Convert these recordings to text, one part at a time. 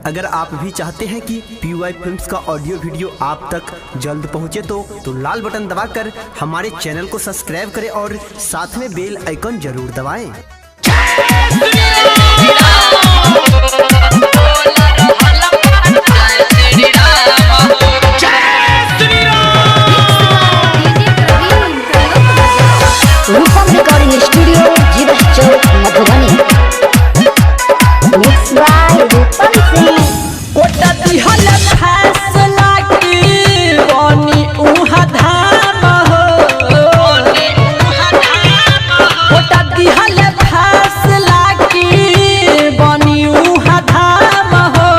अगर आप भी चाहते हैं कि PY फिल्म्स का ऑडियो वीडियो आप तक जल्द पहुंचे तो लाल बटन दबाकर हमारे चैनल को सब्सक्राइब करें और साथ में बेल आइकन जरूर दबाएं। Recording studio Jeeva Chowk Madhubani. Mix by Rupam Singh. कोटा दिहल फैसला की बनी उहा धाम हो, कोटा दिहल फैसला की बनी उहा धाम हो।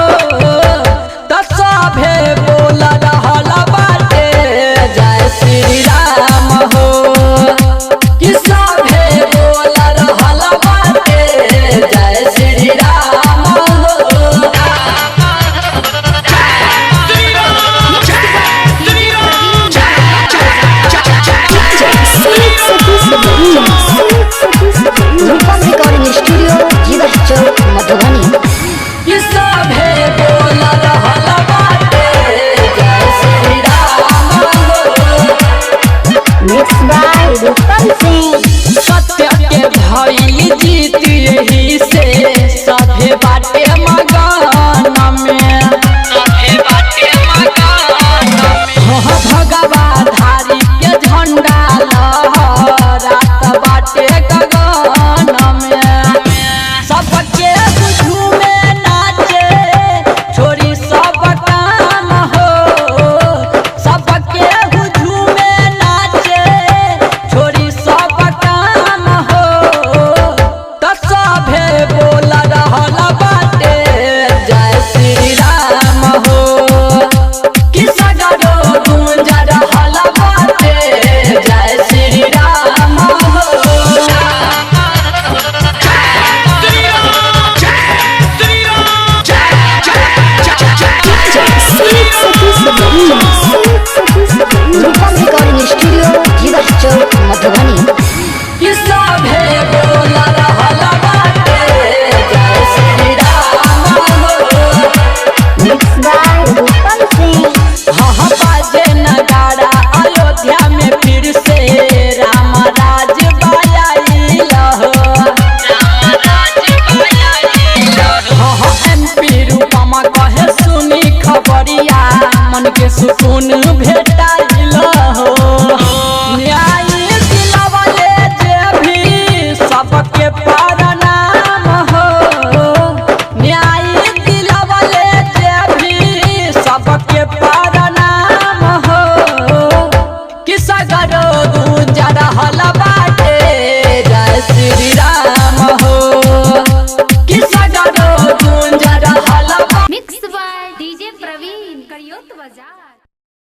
त सभे बोल रहल बाटे जय श्री राम हो, कि सभे बोल रहल बाटे जय श्री राम हो। रूपम रिकॉर्डिंग स्टूडियो जीवा चौक मधुबनी। कि सभे बोल रहल बाटे जय श्री राम हो। Mix by Rupam Singh. सत्य के भइल जीत यही से सभे बाटे मगन में, सभे बाटे मगन में। भगवा धारी के झंडा लहरात बाटे गगन में। सबके झूमे नाचे छोरी सब काम हो, सबके झूमे नाचे छोरी सब काम हो। त सभे बोल रहल बाटे जय श्री राम हो, कि सगरो गूंज रहल बाटे जय श्री राम हो। रूपम रिकॉर्डिंग स्टूडियो जीवा चौक मधुबनी। कि सभे बोल रहल बाटे जय श्री राम हो। Mix by Rupam Singh. हाँ बाजे नगाड़ा अयोध्या में फिर से राम राज बयाइल हो। हाँ MP रूपमा कहे सुनी खबरिया मन के सुकून भेटाई